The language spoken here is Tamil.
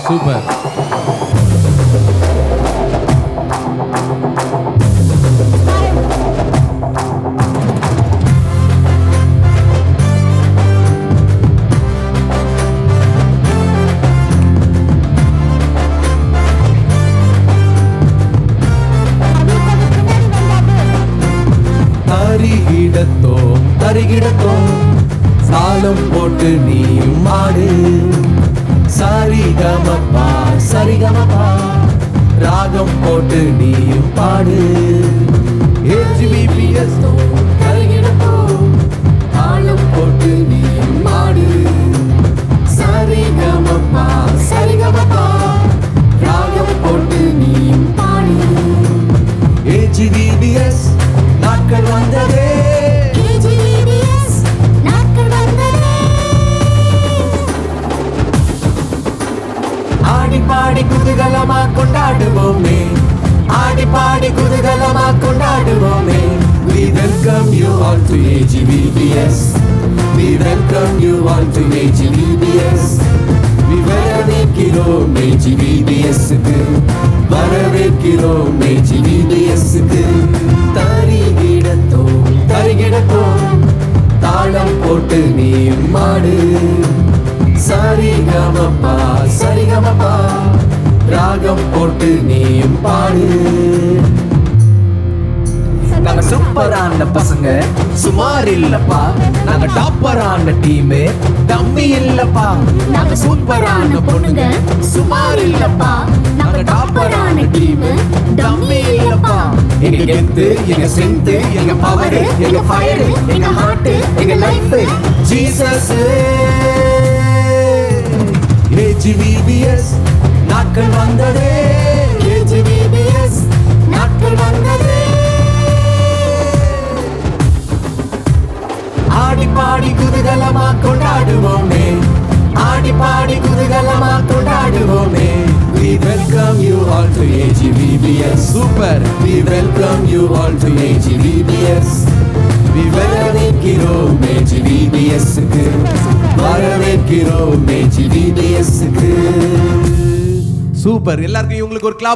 சூப்பர். தருகிடத்தோம் சாலம் போட்டு நீயும் ஆடு. சரிகமப்பா சரிகமப்பா ராகம் போட்டு நீயும் பாடு. HVPS தருகிடத்தோம் தாளம் போட்டு நீயும் ஆடு. சரிகமப்பா சரிகமப்பா ராகம் போட்டு நீயும் பாடு. HVPS நாட்கள் வந்ததே. ஆடி பாடி குதூகலமா கொண்டாடுவோமே, ஆடி பாடி குதூகலமா கொண்டாடுவோமே. We welcome you all to HVPS. We welcome you all to HVPS. We வரவேற்கிறோம் HVPS-க்கு, வரவேற்கிறோம் HVPS-க்கு. தருகிடத்தோம் தருகிடத்தோம் தாளம் போட்டு நீ மாடு. சரிகமப்பா சரிகமப்பா ராகம் போட்டு நீயும் பாடு. நாங்க சூப்பரான பசங்க சுமார் இல்லப்பா. நாங்க டாப்பரான டீம் டம்மி இல்லப்பா. நாங்க சூப்பரான பொண்ணுங்க சுமார் இல்லப்பா. நாங்க டாப்பரான டீம் டம்மி இல்லப்பா. எங்க கெத்து எங்க ஸ்ட்ரென்த் எங்க பவர் எங்க ஃபயர் எங்க ஹார்ட் எங்க லைஃப் ஜீசஸ். HVPS நாட்கள் வந்ததே. HVPS நாட்கள் வந்ததே. ஆடி பாடி குதூகலமா கொண்டாடுவோமே, ஆடி பாடி குதூகலமா கொண்டாடுவோமே. We welcome you all to HVPS. Super. We welcome you all to HVPS. We வரவேற்கிறோம் HVPS-க்கு, வரவேற்கிறோம் HVPS-க்கு. சூப்பர். எல்லாருக்கும் இவங்களுக்கு ஒரு கிளாப்.